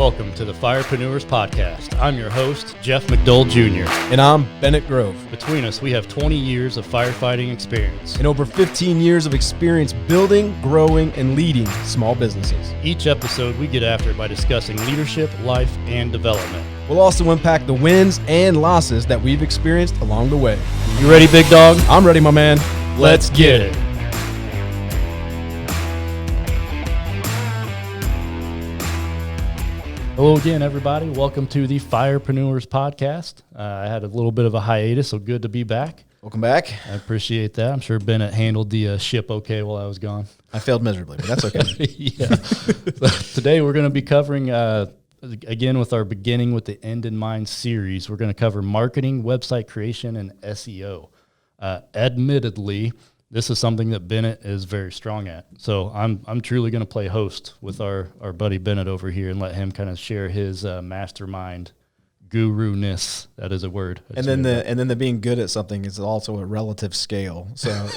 Welcome to the Firepreneurs Podcast. I'm your host, Jeff McDowell Jr. And I'm Bennett Grove. Between us, we have 20 years of firefighting experience. And over 15 years of experience building, growing, and leading small businesses. Each episode, we get after it by discussing leadership, life, and development. We'll also unpack the wins and losses that we've experienced along the way. You ready, big dog? I'm ready, my man. Let's get it. Hello again, everybody. Welcome to the Firepreneurs Podcast. I had a little bit of a hiatus, so good to be back. Welcome back. I appreciate that. I'm sure Bennett handled the ship okay while I was gone. I failed miserably, but that's okay. Yeah. Today we're going to be covering, again, with our Beginning with the End in Mind series, we're going to cover marketing, website creation, and SEO. Admittedly, this is something that Bennett is very strong at. So I'm truly going to play host with our buddy Bennett over here and let him kind of share his mastermind guru-ness. That is a word. And then the being good at something is also a relative scale. So,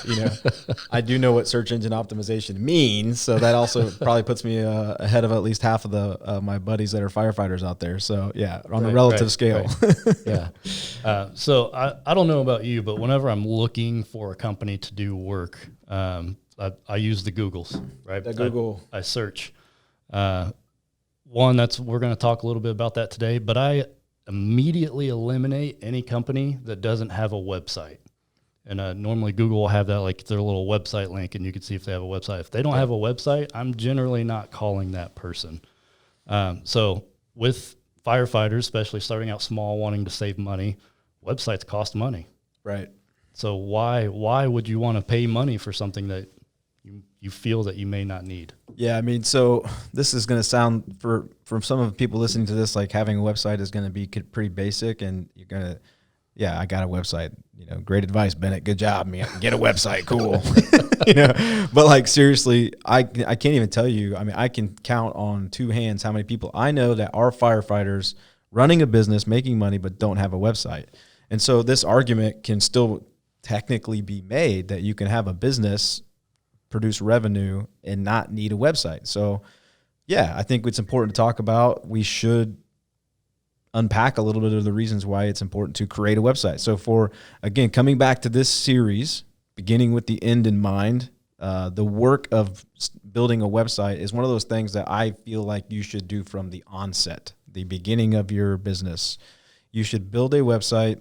I do know what search engine optimization means. So that also probably puts me ahead of at least half of my buddies that are firefighters out there. So yeah, on a relative scale. Right. Yeah. So I don't know about you, but whenever I'm looking for a company to do work, I use the Googles, right? The Google. I search. We're going to talk a little bit about that today, but I immediately eliminate any company that doesn't have a website. And normally Google will have that, like their little website link, and you can see if they have a website. If they don't have a website, I'm generally not calling that person. So with firefighters, especially starting out small, wanting to save money, websites cost money. Right. So why would you want to pay money for something that you feel that you may not need? Yeah, I mean, so this is going to sound, from some of the people listening to this, like having a website is going to be pretty basic, and you're going to, yeah, I got a website, great advice, Bennett, good job, man, get a website, cool. But like seriously, I can't even tell you, I mean, I can count on two hands how many people I know that are firefighters running a business, making money, but don't have a website. And so this argument can still technically be made that you can have a business produce revenue and not need a website. So yeah, I think it's important to talk about. We should unpack a little bit of the reasons why it's important to create a website. So again, coming back to this series, beginning with the end in mind, the work of building a website is one of those things that I feel like you should do from the onset, the beginning of your business. You should build a website.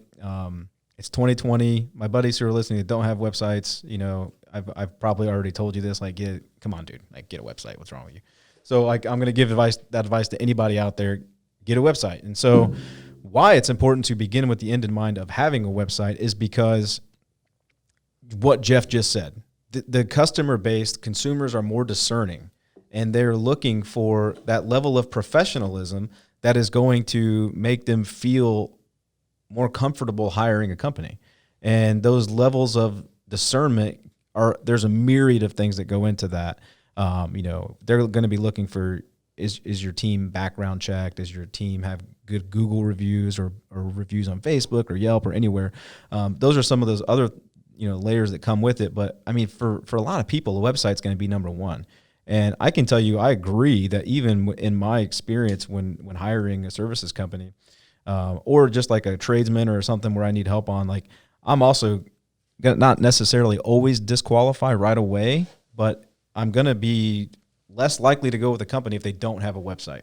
It's 2020. My buddies who are listening that don't have websites, I've probably already told you this, like, come on, dude, like, get a website. What's wrong with you? So like, I'm going to give that advice to anybody out there, get a website. And so why it's important to begin with the end in mind of having a website is because what Jeff just said, the customer-based consumers are more discerning, and they're looking for that level of professionalism that is going to make them feel more comfortable hiring a company. And those levels of discernment there's a myriad of things that go into that. They're going to be looking for, is your team background checked? Does your team have good Google reviews or reviews on Facebook or Yelp or anywhere? Those are some of those other, layers that come with it. But I mean, for a lot of people, a website's going to be number one. And I can tell you, I agree that even in my experience when hiring a services company, or just like a tradesman or something where I need help on, like, I'm also not necessarily always disqualify right away, but I'm going to be less likely to go with a company if they don't have a website.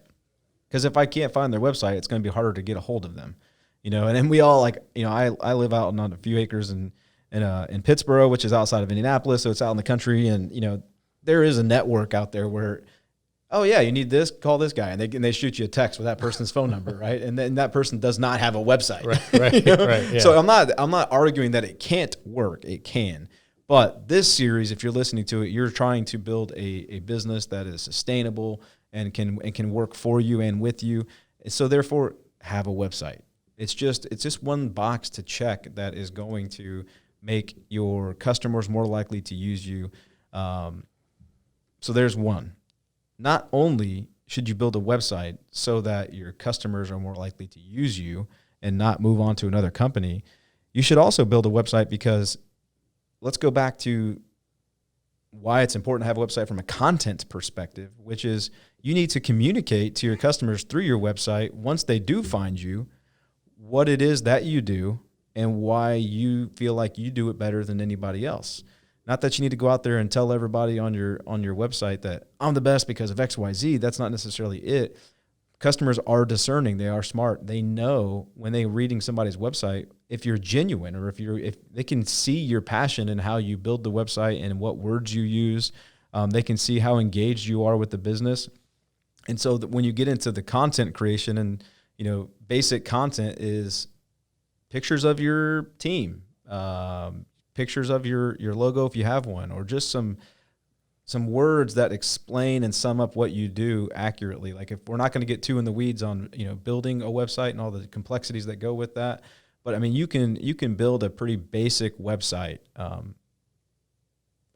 Because if I can't find their website, it's going to be harder to get a hold of them. And then we all I live out on a few acres in Pittsburgh, which is outside of Indianapolis, so it's out in the country, and there is a network out there where, oh yeah, you need this, call this guy, and they shoot you a text with that person's phone number, right? And then that person does not have a website, right? Yeah. So I'm not arguing that it can't work. It can, but this series, if you're listening to it, you're trying to build a business that is sustainable and can work for you and with you. So therefore, have a website. It's just one box to check that is going to make your customers more likely to use you. So there's one. Not only should you build a website so that your customers are more likely to use you and not move on to another company, you should also build a website because let's go back to why it's important to have a website from a content perspective, which is you need to communicate to your customers through your website once they do find you, what it is that you do and why you feel like you do it better than anybody else. Not that you need to go out there and tell everybody on your website that I'm the best because of XYZ. That's not necessarily it. Customers are discerning. They are smart. They know when they're reading somebody's website if you're genuine, or if they can see your passion and how you build the website and what words you use. They can see how engaged you are with the business. And so that when you get into the content creation, and basic content is pictures of your team, pictures of your logo if you have one, or just some words that explain and sum up what you do accurately. Like, if we're not going to get too in the weeds on building a website and all the complexities that go with that, but I mean you can build a pretty basic website on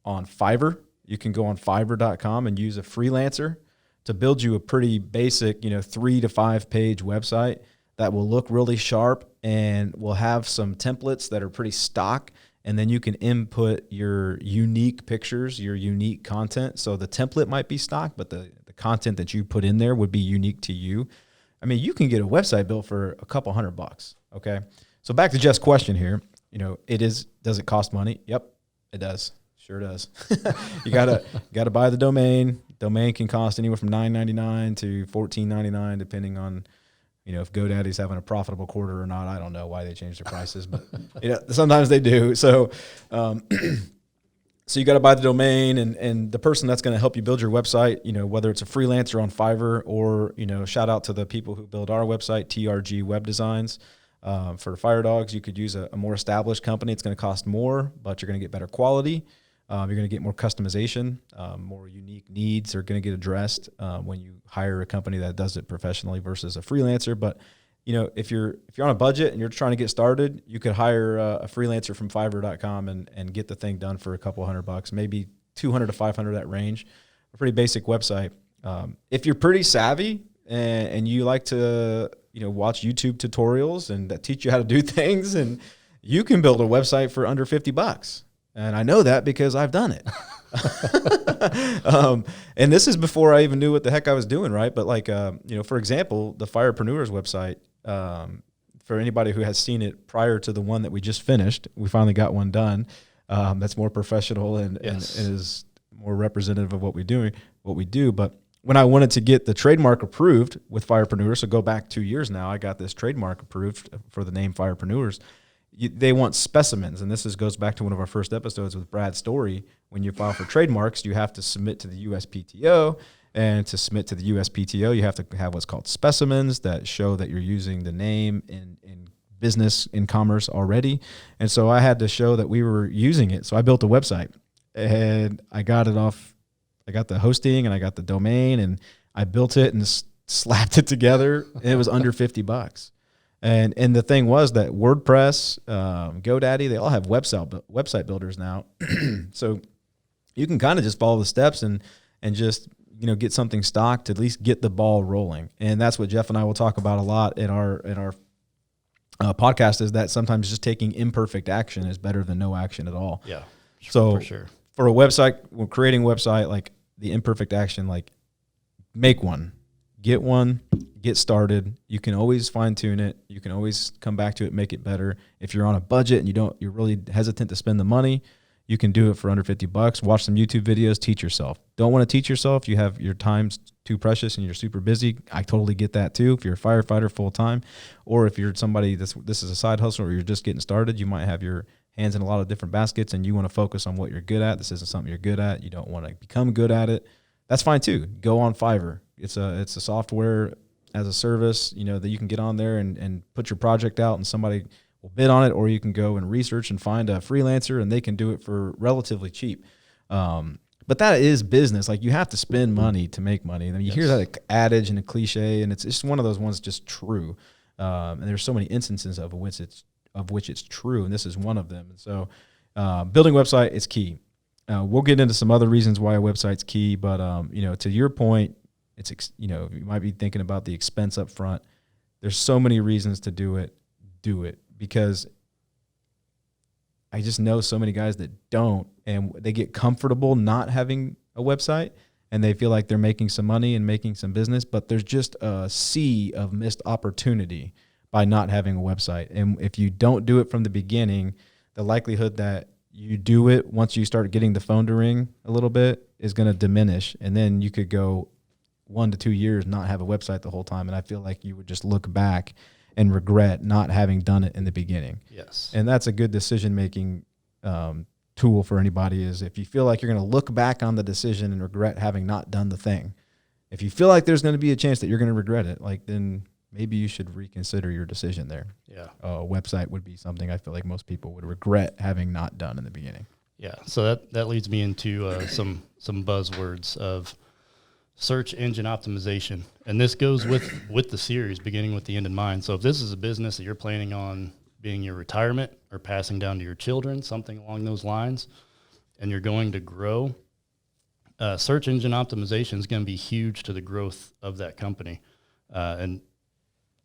Fiverr. You can go on Fiverr.com and use a freelancer to build you a pretty basic 3 to 5 page website that will look really sharp and will have some templates that are pretty stock. And then you can input your unique pictures, your unique content. So the template might be stock, but the content that you put in there would be unique to you. I mean, you can get a website built for a couple $100, okay? So back to Jeff's question here, does it cost money? Yep, it does. Sure does. You gotta buy the domain. Domain can cost anywhere from $9.99 to $14.99, depending on if GoDaddy's having a profitable quarter or not. I don't know why they changed their prices, but sometimes they do. So, so you got to buy the domain, and the person that's going to help you build your website, whether it's a freelancer on Fiverr or, shout out to the people who build our website, TRG Web Designs. For Fire Dogs, you could use a more established company. It's going to cost more, but you're going to get better quality. You're going to get more customization, more unique needs are going to get addressed when you hire a company that does it professionally versus a freelancer. But if you're on a budget and you're trying to get started, you could hire a freelancer from Fiverr.com and get the thing done for a couple $100, maybe $200 to $500, that range. A pretty basic website. If you're pretty savvy and you like to watch YouTube tutorials and that teach you how to do things, and you can build a website for under $50. And I know that because I've done it. And this is before I even knew what the heck I was doing, right? But for example, the Firepreneurs website, for anybody who has seen it prior to the one that we just finished, we finally got one done that's more professional and is more representative of what we do. But when I wanted to get the trademark approved with Firepreneurs, so go back 2 years now, I got this trademark approved for the name Firepreneurs. They want specimens, and this goes back to one of our first episodes with Brad Story. When you file for trademarks, you have to submit to the USPTO, and to submit to the USPTO, you have to have what's called specimens that show that you're using the name in business, in commerce already. And so I had to show that we were using it. So I built a website, and I got it off. I got the hosting, and I got the domain, and I built it and slapped it together, and it was under $50. And the thing was that WordPress, GoDaddy, they all have website builders now. So you can kind of just follow the steps and just get something stocked to at least get the ball rolling. And that's what Jeff and I will talk about a lot in our podcast, is that sometimes just taking imperfect action is better than no action at all. Yeah. So for sure. For a website, when creating a website, like the imperfect action, like make one. Get one, get started. You can always fine tune it. You can always come back to it, make it better. If you're on a budget and you're really hesitant to spend the money, you can do it for under $50. Watch some YouTube videos, teach yourself. Don't want to teach yourself, you have your time's too precious and you're super busy. I totally get that too. If you're a firefighter full time, or if you're somebody this is a side hustle or you're just getting started, you might have your hands in a lot of different baskets and you want to focus on what you're good at. This isn't something you're good at. You don't want to become good at it. That's fine too. Go on Fiverr. It's a software as a service, that you can get on there and put your project out and somebody will bid on it, or you can go and research and find a freelancer and they can do it for relatively cheap. But that is business. Like, you have to spend money to make money. I mean, you hear that adage and a cliche, and it's just one of those ones just true. And there's so many instances of which it's true, and this is one of them. And so building a website is key. We'll get into some other reasons why a website's key, but to your point, it's you might be thinking about the expense up front. There's so many reasons to do it, because I just know so many guys that don't, and they get comfortable not having a website, and they feel like they're making some money and making some business, but there's just a sea of missed opportunity by not having a website. And if you don't do it from the beginning, the likelihood that you do it once you start getting the phone to ring a little bit is going to diminish. And then you could go 1 to 2 years not have a website the whole time. And I feel like you would just look back and regret not having done it in the beginning. Yes. And that's a good decision-making tool for anybody, is if you feel like you're going to look back on the decision and regret having not done the thing, if you feel like there's going to be a chance that you're going to regret it, like, then maybe you should reconsider your decision there. Yeah. A website would be something I feel like most people would regret having not done in the beginning. Yeah. So that leads me into some buzzwords of search engine optimization. And this goes with the series, beginning with the end in mind. So if this is a business that you're planning on being your retirement or passing down to your children, something along those lines, and you're going to grow, search engine optimization is going to be huge to the growth of that company. And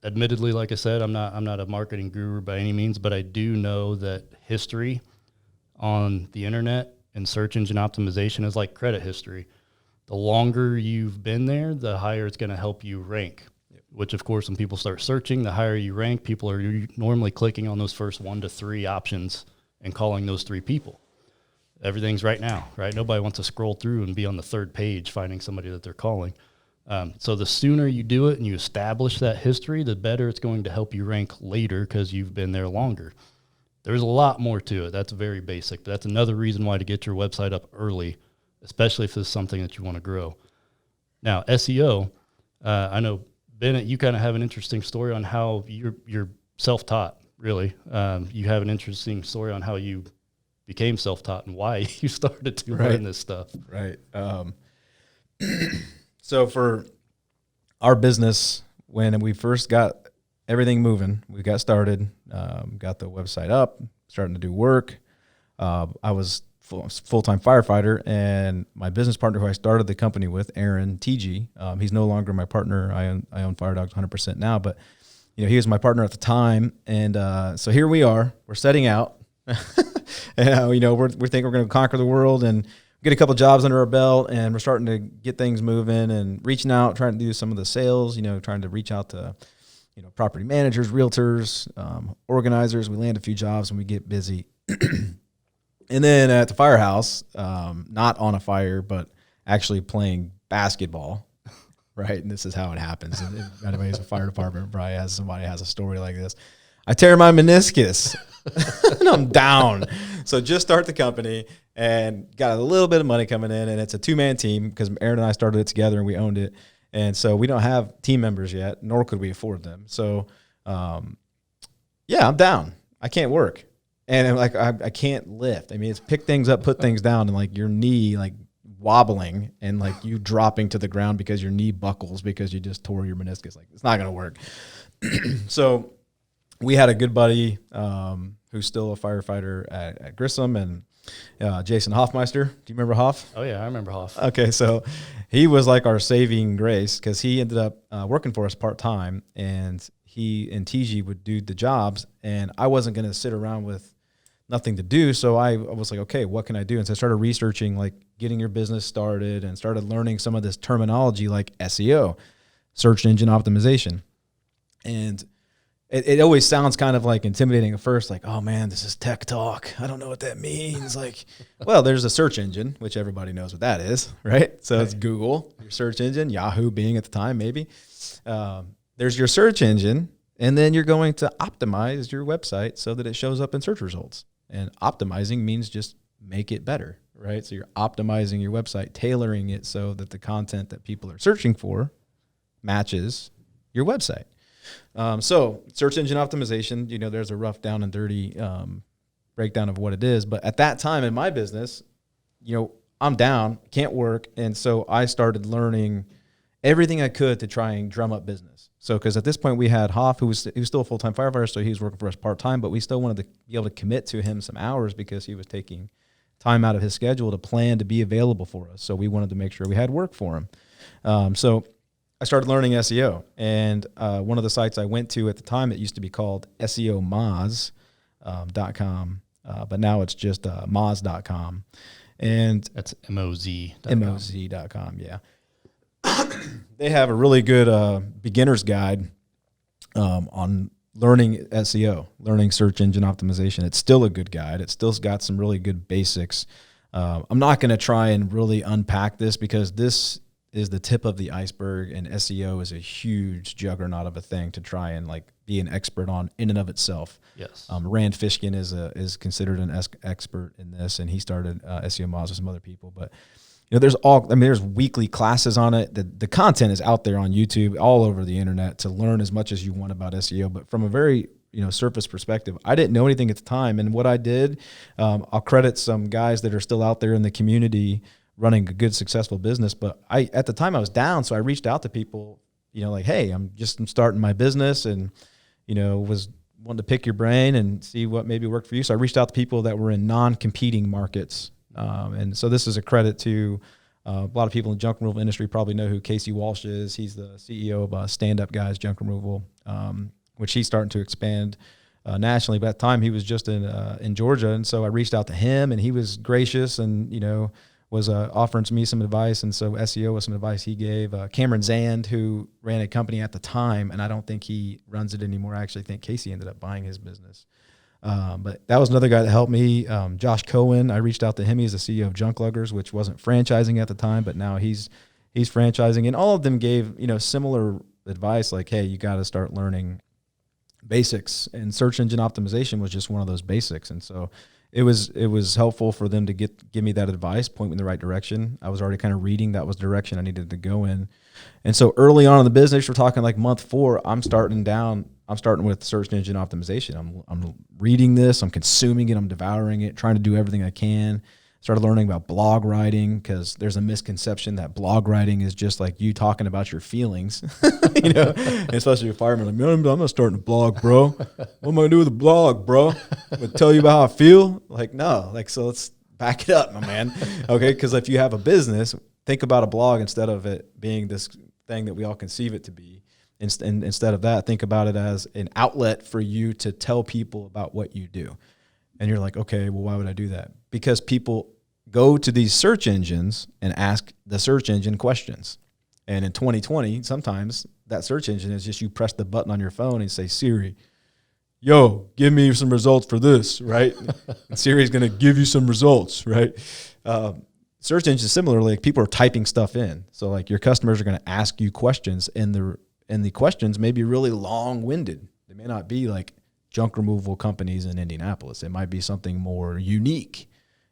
admittedly, like I said, I'm not a marketing guru by any means, but I do know that history on the internet and search engine optimization is like credit history. The longer you've been there, the higher it's going to help you rank, which, of course, when people start searching, the higher you rank, people are normally clicking on those first 1 to 3 options and calling those 3 people. Everything's right now, right? Nobody wants to scroll through and be on the 3rd page finding somebody that they're calling. So the sooner you do it and you establish that history, the better it's going to help you rank later because you've been there longer. There's a lot more to it. That's very basic. But that's another reason why to get your website up early, especially if it's something that you want to grow. Now, SEO, I know, Bennett, you kind of have an interesting story on how you're self-taught, really. You have an interesting story on how you became self-taught and why you started to learn this stuff. Right. So for our business, when we first got everything moving, we got started, got the website up, starting to do work. I was full-time firefighter, and my business partner who I started the company with, Aaron TG, he's no longer my partner. I own Fire Dogs 100% now, but he was my partner at the time. And so here we are, we're setting out, and we think we're going to conquer the world and get a couple jobs under our belt, and we're starting to get things moving and reaching out, trying to do some of the sales, trying to reach out to, property managers, realtors, organizers. We land a few jobs and we get busy. And then at the firehouse, not on a fire, but actually playing basketball, right? And this is how it happens. If anybody's a fire department, probably somebody has a story like this. I tear my meniscus and I'm down. So just start the company and got a little bit of money coming in, and it's a 2-man team because Aaron and I started it together and we owned it. And so we don't have team members yet, nor could we afford them. So, I'm down. I can't work. And I'm like, I can't lift. I mean, it's pick things up, put things down, and like your knee, like wobbling and like you dropping to the ground because your knee buckles because you just tore your meniscus. Like, it's not going to work. So we had a good buddy who's still a firefighter at Grissom, and Jason Hoffmeister. Do you remember Hoff? Oh, yeah, I remember Hoff. Okay, so he was like our saving grace because he ended up working for us part-time, and he and TG would do the jobs, and I wasn't going to sit around with nothing to do. So I was like, okay, what can I do? And so I started researching, like, getting your business started, and started learning some of this terminology like SEO, search engine optimization. And it always sounds kind of like intimidating at first, like, oh man, this is tech talk. I don't know what that means. Like, well, there's a search engine, which everybody knows what that is, right? So it's Google, your search engine, Yahoo being at the time, maybe. There's your search engine, and then you're going to optimize your website so that it shows up in search results. And optimizing means just make it better, right? So you're optimizing your website, tailoring it so that the content that people are searching for matches your website. So search engine optimization, there's a rough down and dirty breakdown of what it is. But at that time in my business, I'm down, can't work. And so I started learning everything I could to try and drum up business. So because at this point we had Hoff, who was still a full-time firefighter, so he was working for us part-time, but we still wanted to be able to commit to him some hours because he was taking time out of his schedule to plan to be available for us. So we wanted to make sure we had work for him. So I started learning SEO, and one of the sites I went to at the time, it used to be called SEOmoz.com. but now it's just moz.com. And That's MOZ. moz.com, yeah. They have a really good beginner's guide on learning SEO, learning search engine optimization. It's still a good guide. It's still got some really good basics. I'm not going to try and really unpack this because this is the tip of the iceberg, and SEO is a huge juggernaut of a thing to try and like be an expert on in and of itself. Yes. Rand Fishkin is considered an expert in this, and he started SEO Moz with some other people. But there's weekly classes on it. The content is out there on YouTube, all over the internet, to learn as much as you want about SEO. But from a very surface perspective, I didn't know anything at the time, and what I did, I'll credit some guys that are still out there in the community running a good, successful business. But at the time I was down, so I reached out to people, like, hey, I'm starting my business, and was wanting to pick your brain and see what maybe worked for you. So I reached out to people that were in non-competing markets, and so this is a credit to a lot of people in the junk removal industry probably know who Casey Walsh is. He's the CEO of Stand Up Guys Junk Removal, which he's starting to expand nationally. But at the time he was just in Georgia, and so I reached out to him, and he was gracious and was offering to me some advice, and so SEO was some advice he gave. Cameron Zand, who ran a company at the time, and I don't think he runs it anymore. I actually think Casey ended up buying his business. But that was another guy that helped me. Josh Cohen, I reached out to him. He's the CEO of Junk Luggers, which wasn't franchising at the time, but now he's franchising. And all of them gave similar advice, like, hey, you got to start learning basics, and search engine optimization was just one of those basics. And so it was helpful for them to give me that advice, point me in the right direction. I was already kind of reading that was the direction I needed to go in. And so early on in the business, we're talking like month 4, I'm starting with search engine optimization. I'm reading this, I'm consuming it, I'm devouring it, trying to do everything I can. Started learning about blog writing, because there's a misconception that blog writing is just like you talking about your feelings, and especially with firemen, like, man, I'm not starting a blog, bro. What am I going to do with a blog, bro? I'm going to tell you about how I feel? Like, no. Like, so let's back it up, my man. Okay, because if you have a business, think about a blog instead of it being this thing that we all conceive it to be. Instead of that, think about it as an outlet for you to tell people about what you do. And you're like, okay, well, why would I do that? Because people go to these search engines and ask the search engine questions. And in 2020, sometimes that search engine is just you press the button on your phone and say, Siri, yo, give me some results for this, right? And Siri's going to give you some results, right? Search engines, similarly, like, people are typing stuff in. So like your customers are going to ask you questions, and the questions may be really long-winded. They may not be like junk removal companies in Indianapolis. It might be something more unique,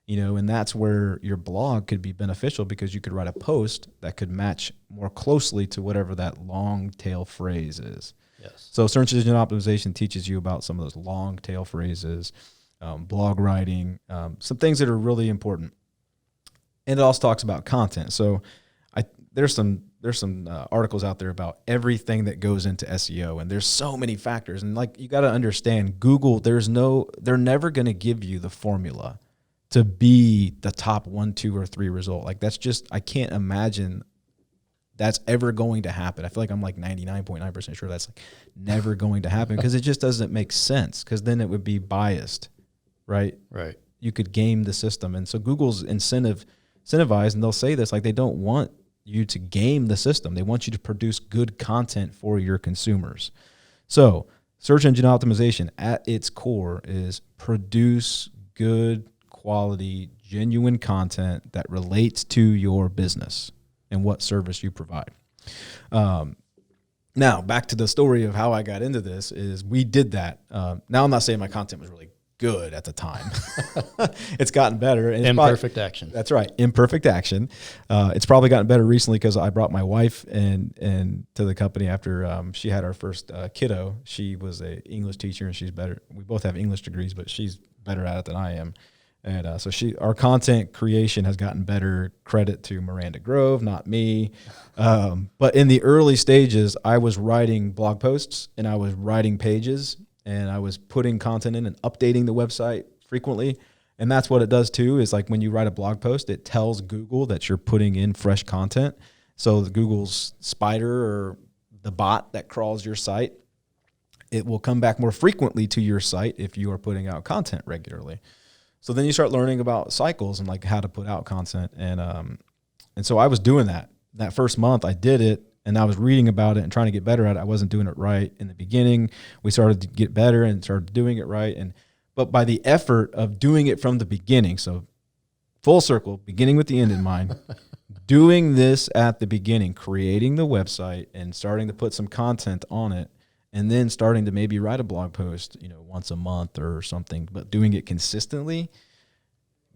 and that's where your blog could be beneficial, because you could write a post that could match more closely to whatever that long tail phrase is. Yes. So search engine optimization teaches you about some of those long tail phrases, blog writing, some things that are really important. And it also talks about content. So there's some articles out there about everything that goes into SEO, and there's so many factors. And like, you got to understand, Google, they're never going to give you the formula to be the top 1, 2, or 3 result. Like, that's just, I can't imagine that's ever going to happen. I feel like I'm like 99.9% sure that's like never going to happen, because it just doesn't make sense, because then it would be biased, right? Right. You could game the system. And so Google's incentivized, and they'll say this, like, they don't want you to game the system. They want you to produce good content for your consumers. So search engine optimization at its core is produce good quality, genuine content that relates to your business and what service you provide. Now back to the story of how I got into this is we did that. Now I'm not saying my content was really good at the time. It's gotten better. And Imperfect action. That's right. Imperfect action. It's probably gotten better recently because I brought my wife and to the company after she had our first kiddo. She was an English teacher, and she's better. We both have English degrees, but she's better at it than I am. And so our content creation has gotten better. Credit to Miranda Grove, not me. But in the early stages, I was writing blog posts, and I was writing pages, and I was putting content in and updating the website frequently. And that's what it does too, is like when you write a blog post, it tells Google that you're putting in fresh content. So Google's spider, or the bot that crawls your site, it will come back more frequently to your site if you are putting out content regularly. So then you start learning about cycles and like how to put out content. And so I was doing that first month. I did it, and I was reading about it and trying to get better at it. I wasn't doing it right in the beginning. We started to get better and started doing it right. But by the effort of doing it from the beginning, so full circle, beginning with the end in mind, doing this at the beginning, creating the website and starting to put some content on it, and then starting to maybe write a blog post, once a month or something, but doing it consistently,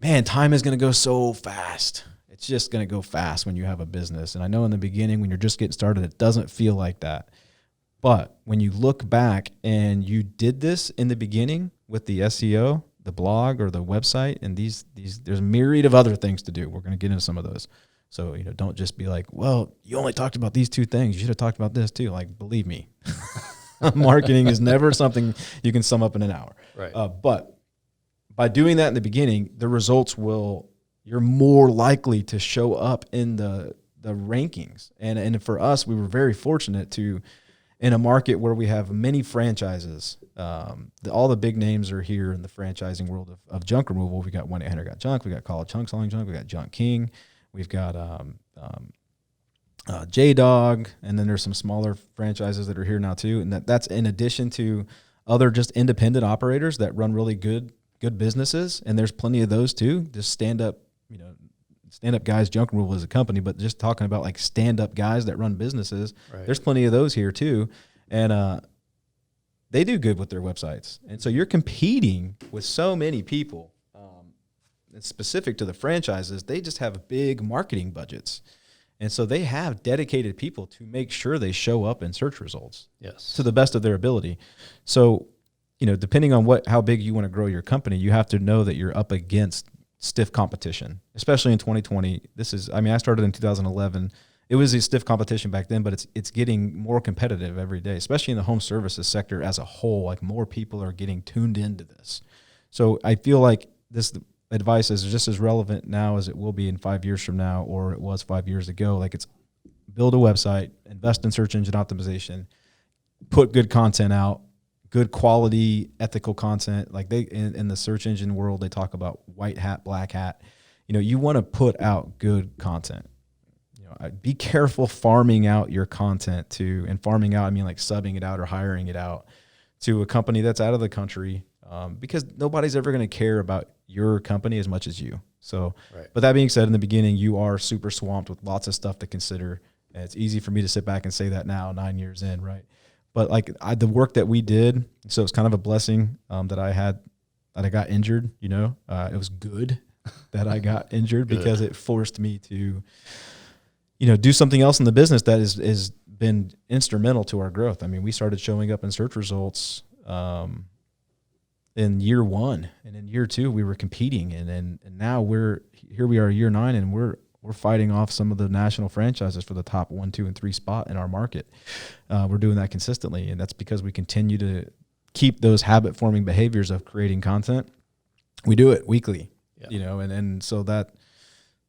man, time is going to go so fast. It's just going to go fast when you have a business. And I know in the beginning, when you're just getting started, it doesn't feel like that. But when you look back and you did this in the beginning with the SEO, the blog or the website, and these there's a myriad of other things to do. We're going to get into some of those. So, don't just be like, well, you only talked about these two things. You should have talked about this too. Like, believe me, marketing is never something you can sum up in an hour. Right. But by doing that in the beginning, the results you're more likely to show up in the rankings. And for us, we were very fortunate to, in a market where we have many franchises, all the big names are here in the franchising world of junk removal. We got 1-800-GOT-JUNK. We got Call of Chunk Selling Junk. We got Junk King. We've got J-Dog, and then there's some smaller franchises that are here now too. And that's in addition to other just independent operators that run really good businesses. And there's plenty of those too. Just stand-up guys. Junk Removal is a company, but just talking about like stand-up guys that run businesses, right. There's plenty of those here too. And they do good with their websites. And so you're competing with so many people. It's specific to the franchises. They just have big marketing budgets. And so they have dedicated people to make sure they show up in search results. Yes. To the best of their ability. So, depending on how big you want to grow your company, you have to know that you're up against stiff competition, especially in 2020. I started in 2011. It was a stiff competition back then, but it's getting more competitive every day, especially in the home services sector as a whole. Like, more people are getting tuned into this. So I feel like this advice is just as relevant now as it will be in 5 years from now, or it was 5 years ago. Like, it's build a website, invest in search engine optimization, put good content out, good quality, ethical content. Like in the search engine world, they talk about white hat, black hat. You want to put out good content. Be careful farming out your content and farming out, I mean like subbing it out or hiring it out to a company that's out of the country, because nobody's ever going to care about your company as much as you. So, right. But that being said, in the beginning, you are super swamped with lots of stuff to consider. And it's easy for me to sit back and say that now, 9 years in, right? But like the work that we did, so it's kind of a blessing that I got injured. It was good that I got injured because it forced me to, do something else in the business that is been instrumental to our growth. I mean, we started showing up in search results in year 1, and in year 2 we were competing, and now we are year 9, and we're fighting off some of the national franchises for the top 1, 2, and 3 spot in our market. We're doing that consistently, and that's because we continue to keep those habit-forming behaviors of creating content. We do it weekly, and so that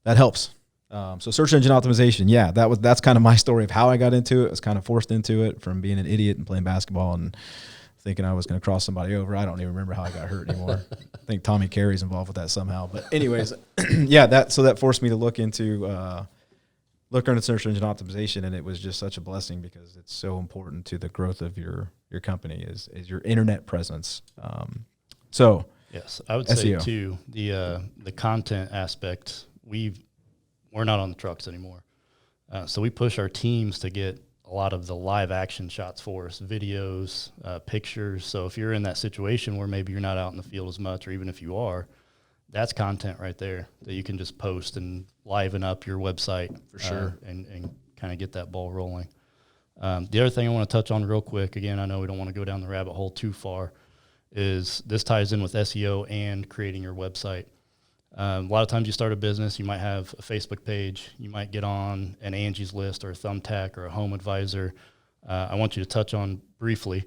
helps. So search engine optimization, that's kind of my story of how I got into it. I was kind of forced into it from being an idiot and playing basketball and thinking I was going to cross somebody over. I don't even remember how I got hurt anymore. I think Tommy Carey's involved with that somehow. But anyways, that forced me to look into search engine optimization, and it was just such a blessing because it's so important to the growth of your company is your internet presence. Yes, I would say SEO. too, the content aspect, we're not on the trucks anymore. So we push our teams to get a lot of the live action shots for us, videos, pictures. So if you're in that situation where maybe you're not out in the field as much, or even if you are, that's content right there that you can just post and liven up your website for sure, and kind of get that ball rolling. The other thing I want to touch on real quick, again, I know we don't want to go down the rabbit hole too far, is this ties in with SEO and creating your website. A lot of times you start a business, you might have a Facebook page, you might get on an Angie's List or a Thumbtack or a Home Advisor. I want you to touch on briefly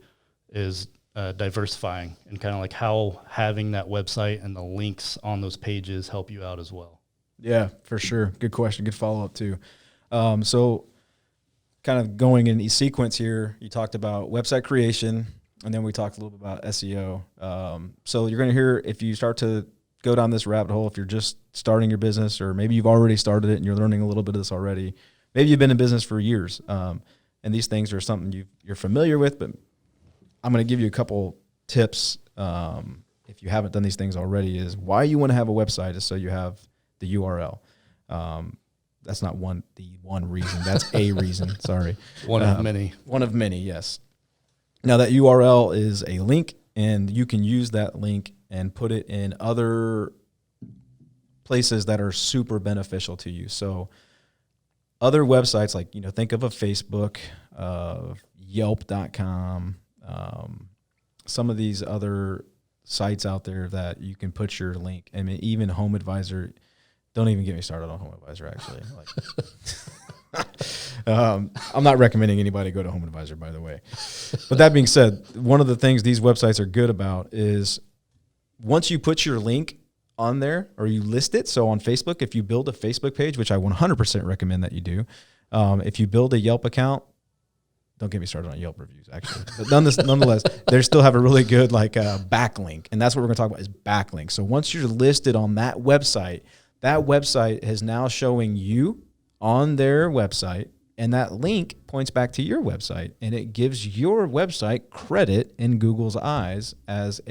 is diversifying and kind of like how having that website and the links on those pages help you out as well. Yeah, for sure. Good question. Good follow-up too. So kind of going in sequence here, you talked about website creation, And then we talked a little bit about SEO. So you're going to hear, if you start to go down this rabbit hole, if you're just starting your business, or maybe you've already started it and you're learning a little bit of this already, maybe you've been in business for years, and these things are something you're familiar with, but I'm going to give you a couple tips. If you haven't done these things already, is why you want to have a website is so you have the URL. That's not the one reason. That's a reason. Sorry. One of many. One of many, yes. Now that URL is a link, and you can use that link and put it in other places that are super beneficial to you. So other websites, like, think of a Facebook, Yelp.com, some of these other sites out there that you can put your link. I mean, even Home Advisor. Don't even get me started on Home Advisor, actually. I'm not recommending anybody go to Home Advisor, by the way. But that being said, one of the things these websites are good about is once you put your link on there, or you list it. So on Facebook, if you build a Facebook page, which I 100% recommend that you do, if you build a Yelp account, don't get me started on Yelp reviews, actually. But nonetheless, they still have a really good backlink. And that's what we're going to talk about is backlinks. So once you're listed on that website is now showing you on their website, and that link points back to your website, and it gives your website credit in Google's eyes as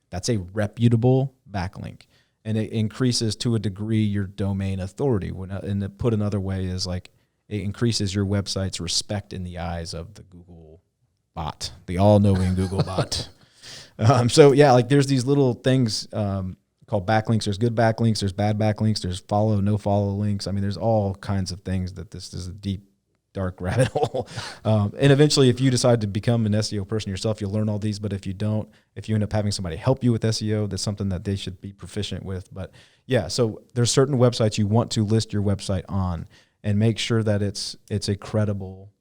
that's a reputable backlink, and it increases to a degree your domain authority. And put another way is it increases your website's respect in the eyes of the Google bot, the all-knowing Google bot. So yeah, there's these little things called backlinks. There's good backlinks, there's bad backlinks, there's follow, no follow links. I mean, there's all kinds of things that this is a deep, dark rabbit hole. And eventually, if you decide to become an SEO person yourself, you'll learn all these. But if you don't, if you end up having somebody help you with SEO, that's something that they should be proficient with. But yeah, so there's certain websites you want to list your website on, and make sure that it's a credible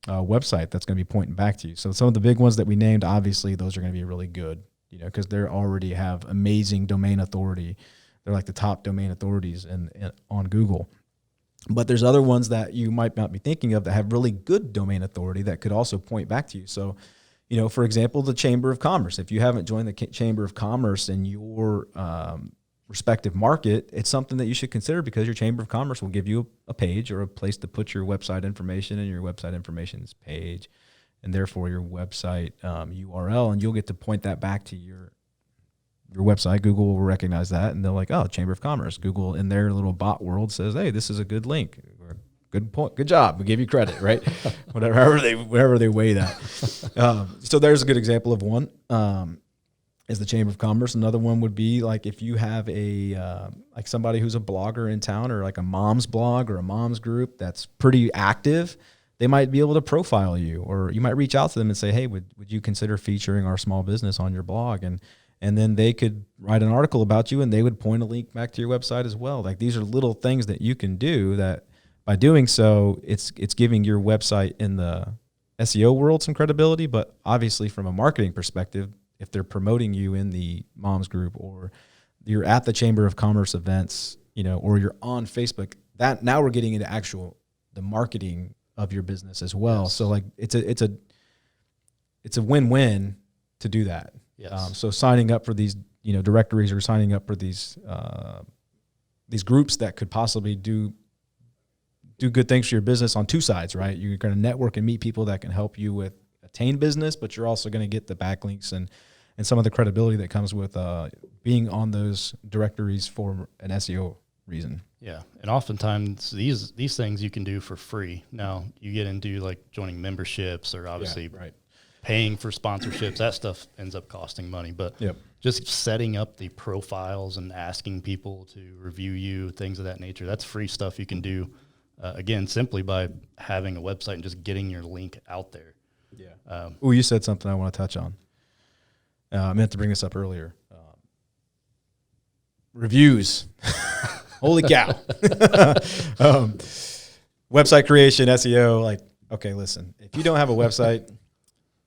website that's going to be pointing back to you. So some of the big ones that we named, obviously, those are going to be really good, because they already have amazing domain authority. They're like the top domain authorities on Google. But there's other ones that you might not be thinking of that have really good domain authority that could also point back to you. So, for example, the Chamber of Commerce. If you haven't joined the Chamber of Commerce in your respective market, it's something that you should consider, because your Chamber of Commerce will give you a page or a place to put your website information and your website information's page, and therefore your website URL, and you'll get to point that back to your website. Google will recognize that, and they're like, oh, Chamber of Commerce. Google, in their little bot world, says, hey, this is a good link. Good point. Good job. We give you credit, right? whatever they weigh that. So there's a good example of one, is the Chamber of Commerce. Another one would be if you have somebody who's a blogger in town, or a mom's blog or a mom's group that's pretty active. They might be able to profile you, or you might reach out to them and say, hey, would you consider featuring our small business on your blog? And then they could write an article about you, and they would point a link back to your website as well. These are little things that you can do that by doing so, it's giving your website in the SEO world some credibility. But obviously from a marketing perspective, if they're promoting you in the moms group, or you're at the Chamber of Commerce events, or you're on Facebook, that now we're getting into the marketing of your business as well. Yes. So it's a win-win to do that. Yes. So signing up for these directories, or signing up for these groups that could possibly do good things for your business on two sides, right? You're going to network and meet people that can help you with attain business, but you're also going to get the backlinks and some of the credibility that comes with being on those directories for an SEO reason. Yeah, and oftentimes these things you can do for free. Now you get into joining memberships, or obviously paying for sponsorships. That stuff ends up costing money. But just setting up the profiles and asking people to review you, things of that nature, that's free stuff you can do. Again, simply by having a website and just getting your link out there. Yeah. You said something I want to touch on. I meant to bring this up earlier. Reviews. Holy cow. Website creation, SEO. Okay, listen, if you don't have a website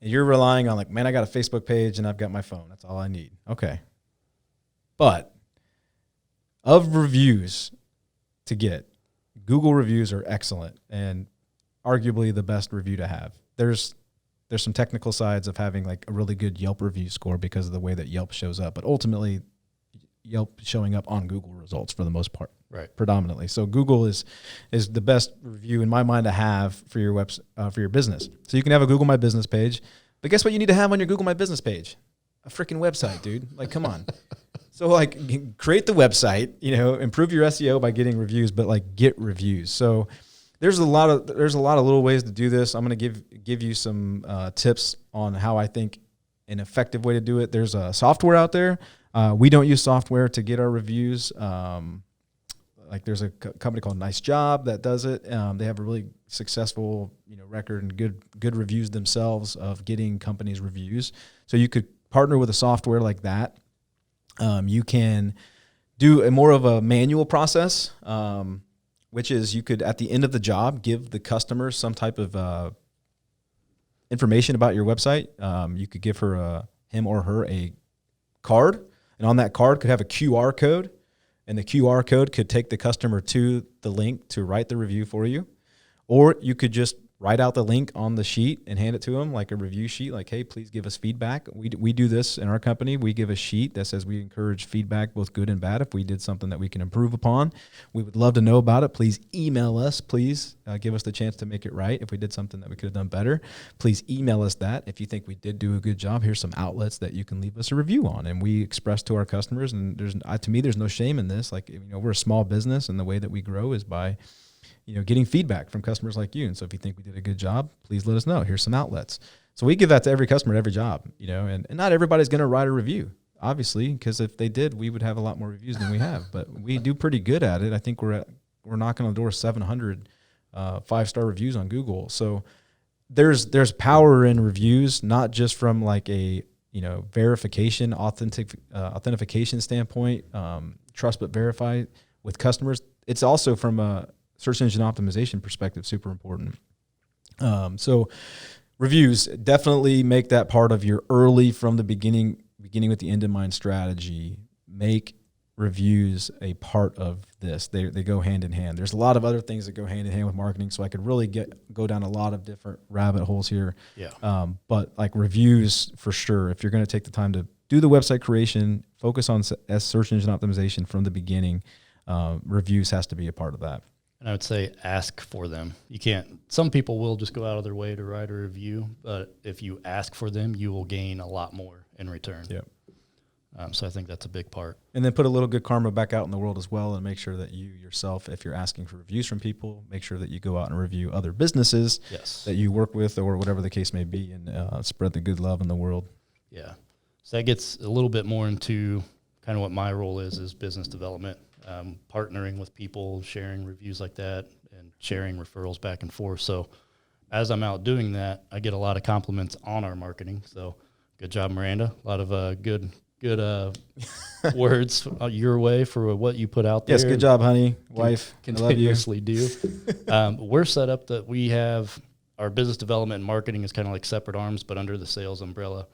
and you're relying on I got a Facebook page and I've got my phone, that's all I need. Okay. But of reviews to get, Google reviews are excellent and arguably the best review to have. There's there's some technical sides of having like a really good Yelp review score because of the way that Yelp shows up. But ultimately, Yelp showing up on Google results for the most part, right? Predominantly. So Google is the best review in my mind to have for your for your business. So you can have a Google My Business page, but guess what you need to have on your Google My Business page? A freaking website, dude. Like, come on. So like create the website, improve your SEO by getting reviews, but like get reviews. So there's a lot of little ways to do this. I'm going to give you some tips on how I think an effective way to do it. There's a software out there. We don't use software to get our reviews. Like there's a company called Nice Job that does it. They have a really successful, record and good reviews themselves of getting companies reviews. So you could partner with a software like that. You can do a more of a manual process, which is you could, at the end of the job, give the customer some type of information about your website. You could give him or her a card, and on that card could have a QR code, and the QR code could take the customer to the link to write the review for you. Or you could just write out the link on the sheet and hand it to them like a review sheet, like, hey, please give us feedback. We do this in our company. We give a sheet that says we encourage feedback, both good and bad. If we did something that we can improve upon, we would love to know about it. Please email us. Please give us the chance to make it right. If we did something that we could have done better, please email us that. If you think we did do a good job, here's some outlets that you can leave us a review on. And we express to our customers, and to me, there's no shame in this. Like, we're a small business, and the way that we grow is by getting feedback from customers like you. And so if you think we did a good job, please let us know. Here's some outlets. So we give that to every customer at every job, and not everybody's going to write a review, obviously, because if they did, we would have a lot more reviews than we have, but we do pretty good at it. I think we're knocking on the door 700 5-star reviews on Google. So there's power in reviews, not just from like a, verification, authentication standpoint, trust but verify with customers. It's also from a search engine optimization perspective, super important. So reviews, definitely make that part of your early from the beginning with the end in mind strategy. Make reviews a part of this. They go hand in hand. There's a lot of other things that go hand in hand with marketing, so I could really go down a lot of different rabbit holes here. Yeah. But like reviews for sure. If you're going to take the time to do the website creation, focus on search engine optimization from the beginning, reviews has to be a part of that. And I would say ask for them. You can't, some people will just go out of their way to write a review, but if you ask for them, you will gain a lot more in return. Yep. So I think that's a big part. And then put a little good karma back out in the world as well, and make sure that you yourself, if you're asking for reviews from people, make sure that you go out and review other businesses that you work with or whatever the case may be, and spread the good love in the world. Yeah. So that gets a little bit more into kind of what my role is business development. Partnering with people, sharing reviews like that, and sharing referrals back and forth. So as I'm out doing that, I get a lot of compliments on our marketing. So good job, Miranda. A lot of good words your way for what you put out there. Yes, good job, honey, wife. Continuously do. We're set up that we have our business development and marketing is kind of like separate arms, but under the sales umbrella.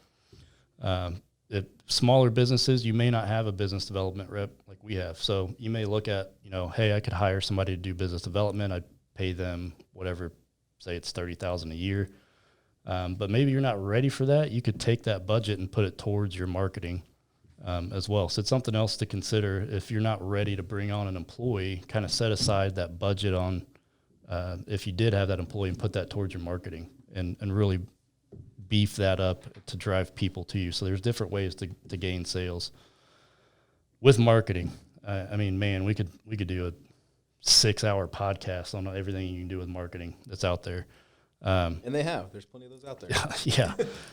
Smaller businesses, you may not have a business development rep like we have. So you may look at, hey, I could hire somebody to do business development. I'd pay them whatever, say it's $30,000 a year. But maybe you're not ready for that. You could take that budget and put it towards your marketing as well. So it's something else to consider. If you're not ready to bring on an employee, kind of set aside that budget on, if you did have that employee, and put that towards your marketing and really beef that up to drive people to you. So there's different ways to gain sales with marketing. I mean, man, we could do a 6-hour podcast on everything you can do with marketing that's out there. And there's plenty of those out there.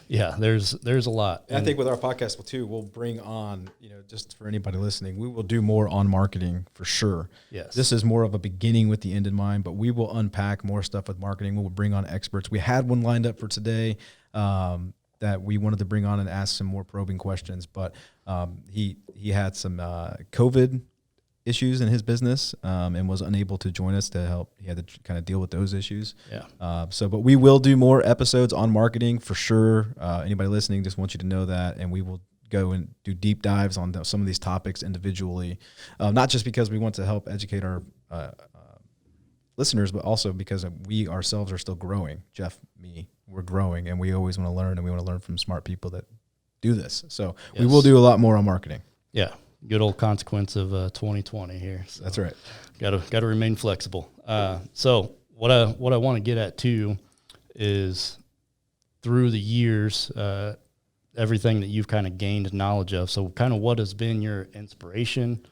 Yeah. There's a lot. And I think with our podcast too, we'll bring on, just for anybody listening, we will do more on marketing for sure. Yes. This is more of a beginning with the end in mind, but we will unpack more stuff with marketing. We will bring on experts. We had one lined up for today that we wanted to bring on and ask some more probing questions, but he had some COVID issues in his business and was unable to join us to help. He had to kind of deal with those issues. Yeah. But we will do more episodes on marketing for sure. Anybody listening, just want you to know that, and we will go and do deep dives on some of these topics individually, not just because we want to help educate our listeners, but also because we ourselves are still growing. Jeff, me, we're growing, and we always want to learn, and we want to learn from smart people that do this. So Yes. we will do a lot more on marketing. Yeah. Good old consequence of 2020 here. So That's right. Got to remain flexible. So what I want to get at too is through the years, everything that you've kind of gained knowledge of. So kind of what has been your inspiration?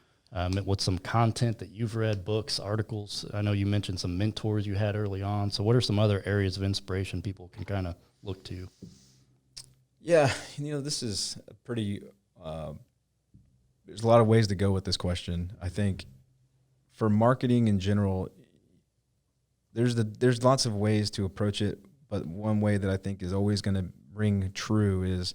What's some content that you've read, books, articles? I know you mentioned some mentors you had early on. So what are some other areas of inspiration people can kind of look to? Yeah, this is a pretty. There's a lot of ways to go with this question. I think for marketing in general, there's lots of ways to approach it, but one way that I think is always going to ring true is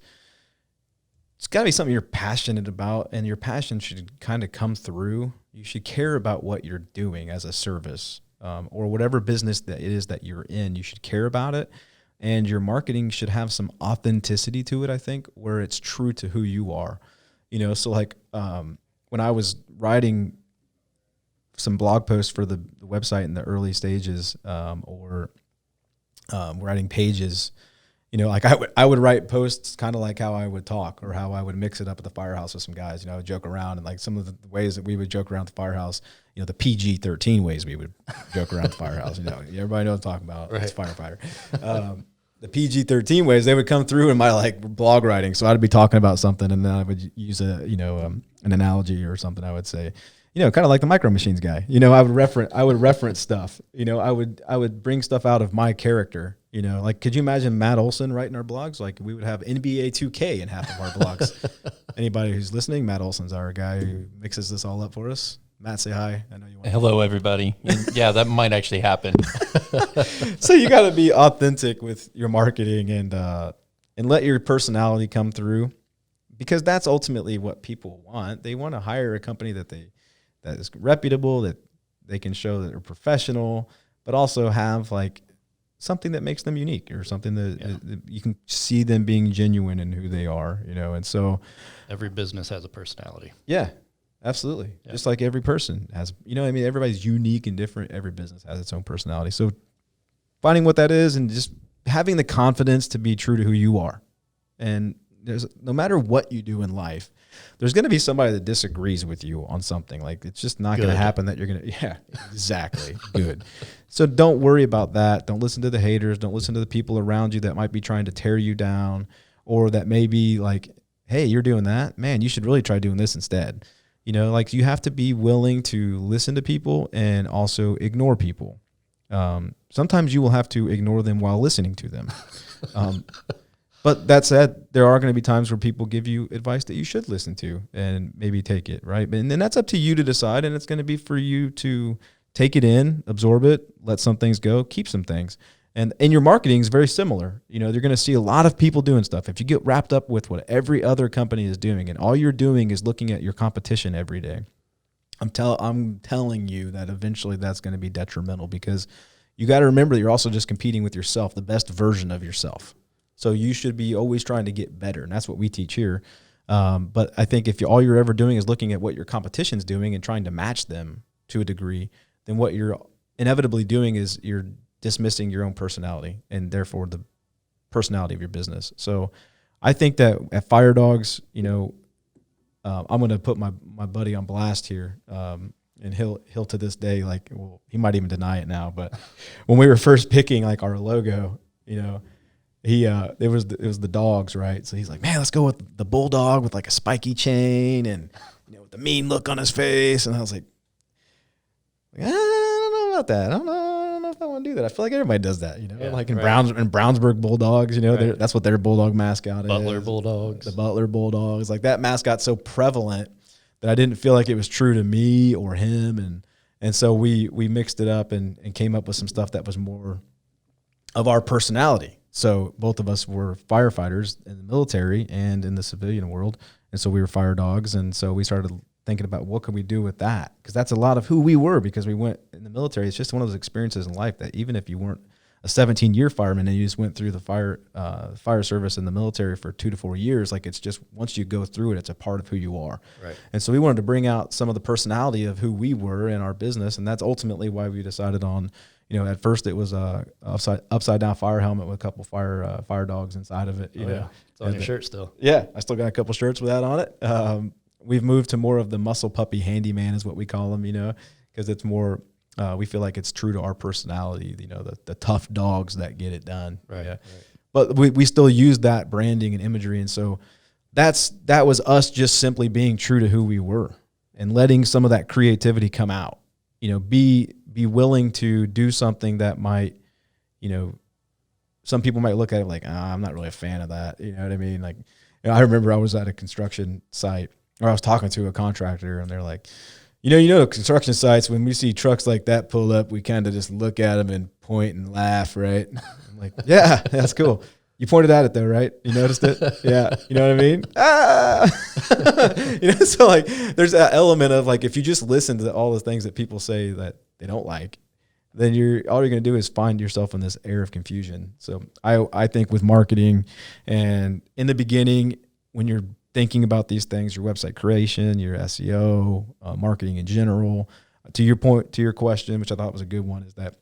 it's got to be something you're passionate about, and your passion should kind of come through. You should care about what you're doing as a service, or whatever business that it is that you're in. You should care about it, and your marketing should have some authenticity to it, I think, where it's true to who you are. So like when I was writing some blog posts for the website in the early stages, or writing pages, like I would write posts kind of like how I would talk, or how I would mix it up at the firehouse with some guys. I would joke around, and like some of the ways that we would joke around the firehouse, the PG-13 ways we would joke around the firehouse. Everybody knows what I'm talking about. Right. It's firefighter. The PG-13 ways, they would come through in my like blog writing. So I'd be talking about something, and then I would use an analogy or something. I would say, kind of like the Micro Machines guy. I would reference stuff. I would bring stuff out of my character. Like, could you imagine Matt Olson writing our blogs? Like, we would have NBA 2K in half of our blogs. Anybody who's listening, Matt Olson's our guy who mixes this all up for us. Matt, say hi. I know you want. Hello, everybody. Yeah, that might actually happen. So you got to be authentic with your marketing, and let your personality come through, because that's ultimately what people want. They want to hire a company that is reputable, that they can show that they're professional, but also have like something that makes them unique, or something that you can see them being genuine in who they are. And so every business has a personality. Yeah. Absolutely. Yeah. Just like every person has, everybody's unique and different. Every business has its own personality. So finding what that is, and just having the confidence to be true to who you are. And no matter what you do in life, there's going to be somebody that disagrees with you on something. Like, it's just not going to happen that you're going to, yeah, exactly. Good. So don't worry about that. Don't listen to the haters. Don't listen to the people around you that might be trying to tear you down, or that may be like, hey, you're doing that, man, you should really try doing this instead. Like, you have to be willing to listen to people and also ignore people. Sometimes you will have to ignore them while listening to them. But that said, there are going to be times where people give you advice that you should listen to and maybe take it, right? And then that's up to you to decide, and it's going to be for you to take it in, absorb it, let some things go, keep some things. And in your marketing is very similar. You're going to see a lot of people doing stuff. If you get wrapped up with what every other company is doing, and all you're doing is looking at your competition every day, I'm telling you that eventually that's going to be detrimental, because you got to remember that you're also just competing with yourself, the best version of yourself. So you should be always trying to get better, and that's what we teach here. But I think if all you're ever doing is looking at what your competition's doing and trying to match them to a degree, then what you're inevitably doing is you're dismissing your own personality, and therefore the personality of your business. So I think that at Fire Dogs, I'm going to put my buddy on blast here. And he'll to this day, like, well, he might even deny it now, but when we were first picking like our logo, it was the dogs, right? So he's like, man, let's go with the bulldog with like a spiky chain and with the mean look on his face. And I was like, I don't know about that. I don't know if I want to do that. I feel like everybody does that, like in Brownsburg Bulldogs, right. That's what their bulldog mascot Butler is. Bulldogs. The Butler Bulldogs. Like, that mascot's so prevalent that I didn't feel like it was true to me or him. And so we mixed it up and came up with some stuff that was more of our personality. So both of us were firefighters in the military and in the civilian world. And so we were fire dogs. And so we started thinking about what could we do with that? Because that's a lot of who we were, because we went in the military. It's just one of those experiences in life that even if you weren't a 17-year fireman and you just went through the fire service in the military for 2 to 4 years, like, it's just, once you go through it, it's a part of who you are. Right. And so we wanted to bring out some of the personality of who we were in our business. And that's ultimately why we decided on, at first it was a upside down fire helmet with a couple fire dogs inside of it. Yeah, it's on your shirt still. Yeah, I still got a couple shirts with that on it. We've moved to more of the muscle puppy handyman is what we call them, because it's more. We feel like it's true to our personality. The tough dogs that get it done. Right. Yeah. Right. But we still use that branding and imagery, and so that was us just simply being true to who we were and letting some of that creativity come out. Be willing to do something that might, some people might look at it like, I'm not really a fan of that. You know what I mean? Like, I remember I was at a construction site, or I was talking to a contractor, and they're like, construction sites, when we see trucks like that pull up, we kind of just look at them and point and laugh, right? I'm like, yeah, that's cool. You pointed at it though, right? You noticed it? Yeah. You know what I mean? So like there's that element of like, if you just listen to all the things that people say that they don't like, then all you're going to do is find yourself in this air of confusion. So I think with marketing, and in the beginning, when you're thinking about these things, your website creation, your SEO, marketing in general, to your question, which I thought was a good one, is that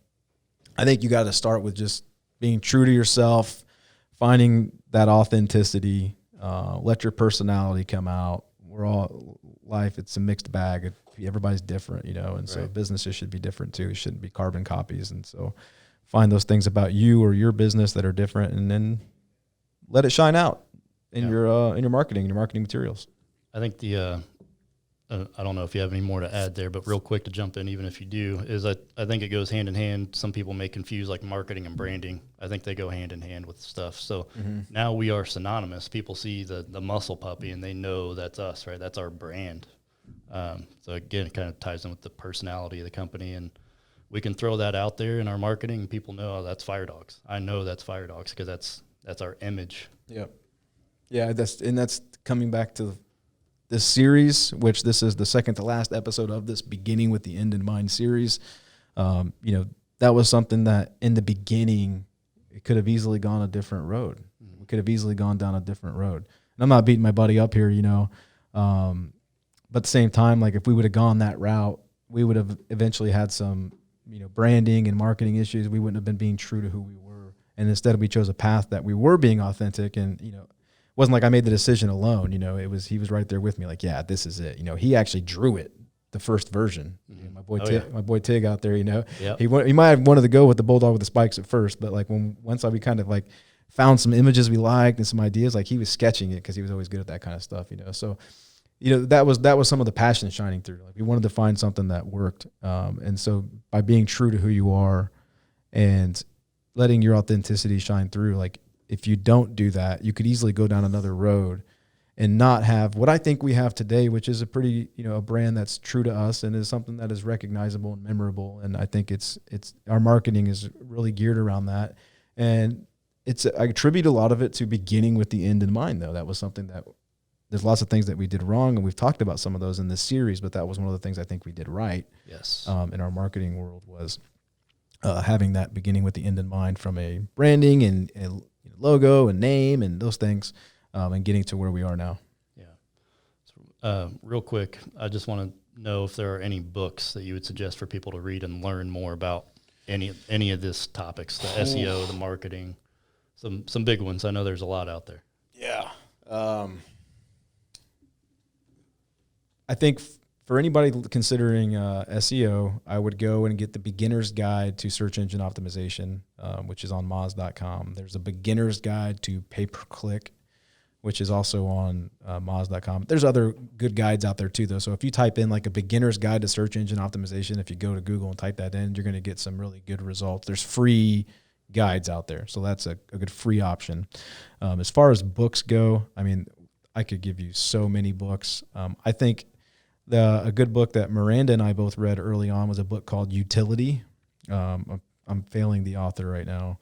I think you got to start with just being true to yourself, finding that authenticity, let your personality come out. It's a mixed bag. Everybody's different, and so businesses should be different too. It shouldn't be carbon copies. And so find those things about you or your business that are different, and then let it shine out in your marketing, your marketing materials. I think I don't know if you have any more to add there, but real quick to jump in, even if you do, is I think it goes hand in hand. Some people may confuse like marketing and branding. I think they go hand in hand with stuff. So now we are synonymous. People see the muscle puppy and they know that's us, right? That's our brand. So again, it kind of ties in with the personality of the company, and we can throw that out there in our marketing and people know, that's Fire Dogs. I know that's Fire Dogs because that's our image. Yep. Yeah. That's coming back to this series, which this is the second to last episode of this beginning with the end in mind series. That was something that in the beginning, it could have easily gone a different road. We could have easily gone down a different road. And I'm not beating my buddy up here, but at the same time, like if we would have gone that route, we would have eventually had some, branding and marketing issues. We wouldn't have been being true to who we were. And instead we chose a path that we were being authentic, and, it wasn't like I made the decision alone. He was right there with me. Like, yeah, this is it. He actually drew it, the first version. My boy Tig out there. Yep. He might have wanted to go with the bulldog with the spikes at first, but like once we kind of like found some images we liked and some ideas, like he was sketching it because he was always good at that kind of stuff. So that was some of the passion shining through. Like we wanted to find something that worked, and so by being true to who you are and letting your authenticity shine through, like. If you don't do that, you could easily go down another road and not have what I think we have today, which is a pretty, a brand that's true to us and is something that is recognizable and memorable. And I think it's our marketing is really geared around that. And I attribute a lot of it to beginning with the end in mind, though. That was something that there's lots of things that we did wrong, and we've talked about some of those in this series, but that was one of the things I think we did right. Yes. In our marketing world was having that beginning with the end in mind from a branding and logo and name and those things, and getting to where we are now. Yeah. So, real quick, I just want to know if there are any books that you would suggest for people to read and learn more about any of these topics, the SEO, the marketing, some big ones. I know there's a lot out there. Yeah. I think for anybody considering SEO, I would go and get the Beginner's Guide to Search Engine Optimization, which is on Moz.com. There's a Beginner's Guide to Pay-Per-Click, which is also on Moz.com. There's other good guides out there too, though. So if you type in like a Beginner's Guide to Search Engine Optimization, if you go to Google and type that in, you're going to get some really good results. There's free guides out there, so that's a good free option. As far as books go, I mean, I could give you so many books. I think a good book that Miranda and I both read early on was a book called Utility. I'm failing the author right now.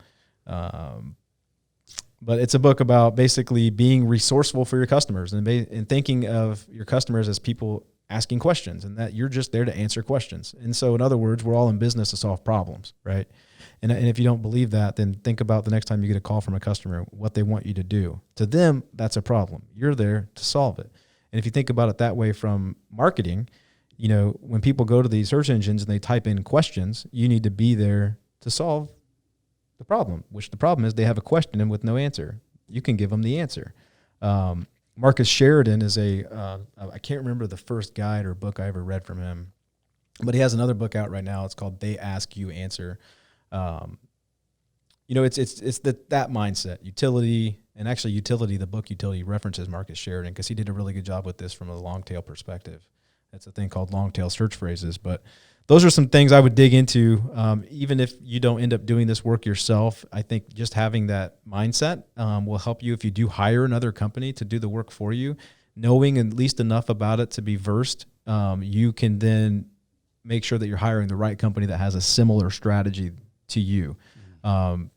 But it's a book about basically being resourceful for your customers and thinking of your customers as people asking questions, and that you're just there to answer questions. And so in other words, we're all in business to solve problems, right? And if you don't believe that, then think about the next time you get a call from a customer, what they want you to do. To them, that's a problem. You're there to solve it. And if you think about it that way from marketing, when people go to these search engines and they type in questions, you need to be there to solve the problem, which the problem is they have a question and with no answer. You can give them the answer. Marcus Sheridan is I can't remember the first guide or book I ever read from him, but he has another book out right now. It's called They Ask You Answer. It's that mindset, utility, and actually the book Utility references Marcus Sheridan because he did a really good job with this from a long tail perspective. It's a thing called long tail search phrases, but those are some things I would dig into. Even if you don't end up doing this work yourself, I think just having that mindset will help you if you do hire another company to do the work for you. Knowing at least enough about it to be versed, you can then make sure that you're hiring the right company that has a similar strategy to you.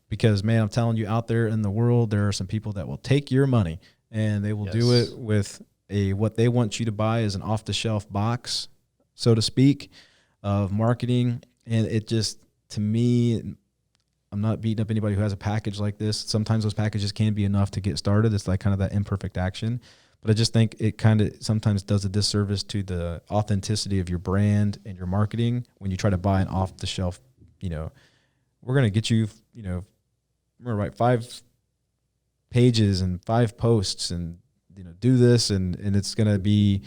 Because, man, I'm telling you, out there in the world, there are some people that will take your money and they will do it with what they want you to buy is an off-the-shelf box, so to speak, of marketing. And it just, to me, I'm not beating up anybody who has a package like this. Sometimes those packages can be enough to get started. It's like kind of that imperfect action. But I just think it kind of sometimes does a disservice to the authenticity of your brand and your marketing when you try to buy an off-the-shelf, we're going to get you, we're going to write 5 pages and 5 posts and, do this and it's going to be,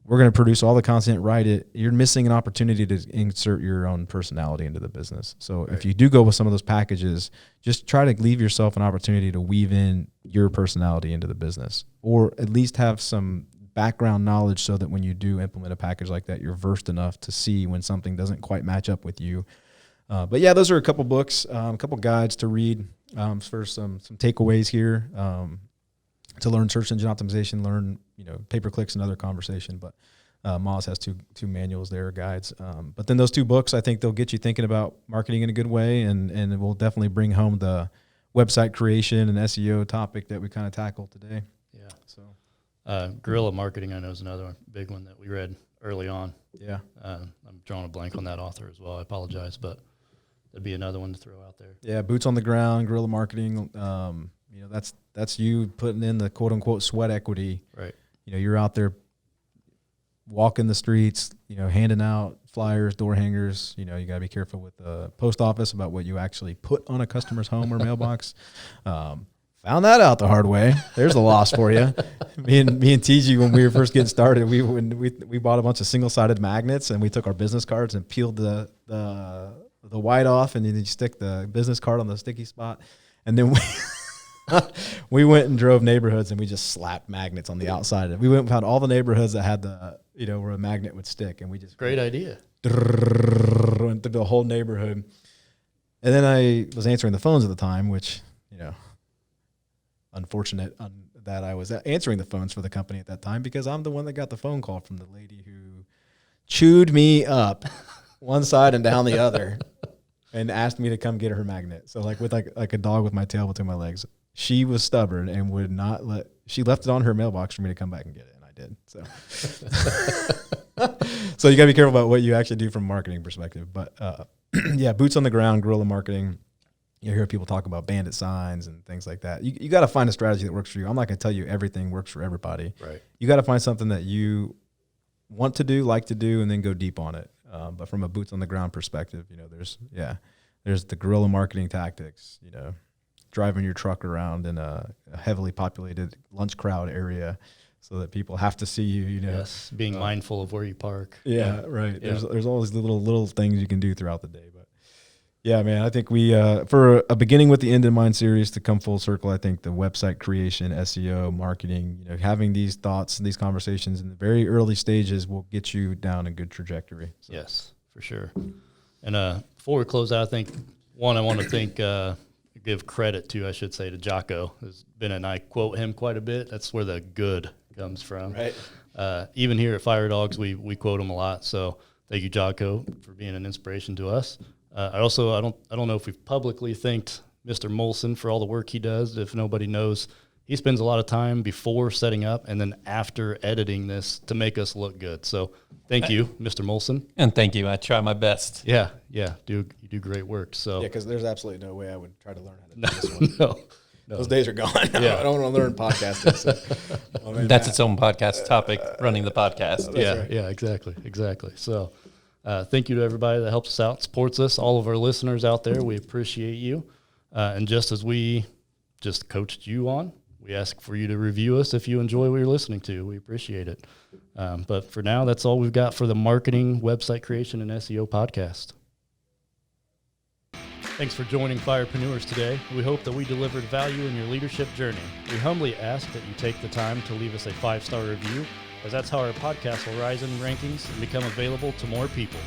we're going to produce all the content, write it. You're missing an opportunity to insert your own personality into the business. So if you do go with some of those packages, just try to leave yourself an opportunity to weave in your personality into the business, or at least have some background knowledge so that when you do implement a package like that, you're versed enough to see when something doesn't quite match up with you. But yeah, those are a couple books, a couple guides to read for some takeaways here to learn search engine optimization, learn pay-per-clicks, and other conversation. But Moz has two manuals there, guides. But then those 2 books, I think they'll get you thinking about marketing in a good way, and it will definitely bring home the website creation and SEO topic that we kind of tackled today. Yeah. So guerrilla marketing, I know, is another big one that we read early on. Yeah. I'm drawing a blank on that author as well. I apologize, but that'd be another one to throw out there. Yeah, boots on the ground, guerrilla marketing. That's you putting in the quote unquote sweat equity. Right. You're out there walking the streets, handing out flyers, door hangers. You got to be careful with the post office about what you actually put on a customer's home or mailbox. Found that out the hard way. There's a loss for you. Me and TG, when we were first getting started, we bought a bunch of single-sided magnets, and we took our business cards and peeled the white off, and then you stick the business card on the sticky spot, and then we went and drove neighborhoods, and we just slapped magnets on the outside. We went and found all the neighborhoods that had where a magnet would stick, and we just great idea. Went through the whole neighborhood, and then I was answering the phones at the time, which unfortunate that I was answering the phones for the company at that time because I'm the one that got the phone call from the lady who chewed me up one side and down the other and asked me to come get her magnet. So like with like a dog with my tail between my legs, she was stubborn and would not she left it on her mailbox for me to come back and get it. And I did. So you gotta be careful about what you actually do from a marketing perspective. But yeah, boots on the ground, guerrilla marketing. You hear people talk about bandit signs and things like that. You got to find a strategy that works for you. I'm not going to tell you everything works for everybody. Right. You got to find something that you want to do, like to do, and then go deep on it. But from a boots on the ground perspective, there's the guerrilla marketing tactics. Driving your truck around in a heavily populated lunch crowd area, so that people have to see you. Yes. Being mindful of where you park. Yeah. Right. Yeah. There's all these little things you can do throughout the day, but. Yeah, man, I think we, for a beginning with the end in mind series to come full circle, I think the website creation, SEO, marketing, having these thoughts and these conversations in the very early stages will get you down a good trajectory. So. Yes, for sure. And before we close out, I want to give credit to, I should say, to Jocko, who's been, and I quote him quite a bit. That's where the good comes from. Right. Even here at Fire Dogs, we quote him a lot. So thank you, Jocko, for being an inspiration to us. I don't know if we've publicly thanked Mr. Molson for all the work he does. If nobody knows, he spends a lot of time before setting up and then after editing this to make us look good. So thank you, Mr. Molson. And thank you. I try my best. Yeah. You do great work. So yeah, because there's absolutely no way I would try to learn how to do this one. No. Those days are gone. Yeah. I don't want to learn podcasting. So. That's its own podcast topic, running the podcast. Yeah, exactly. So Thank you to everybody that helps us out, supports us, all of our listeners out there. We appreciate you. And just as we just coached you on, we ask for you to review us if you enjoy what you're listening to. We appreciate it. But for now, that's all we've got for the marketing, website creation, and SEO podcast. Thanks for joining Firepreneurs today. We hope that we delivered value in your leadership journey. We humbly ask that you take the time to leave us a 5-star review, as that's how our podcast will rise in rankings and become available to more people.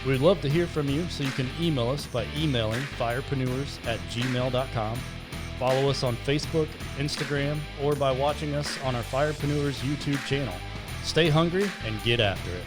We'd love to hear from you, so you can email us by emailing firepreneurs@gmail.com. Follow us on Facebook, Instagram, or by watching us on our Firepreneurs YouTube channel. Stay hungry and get after it.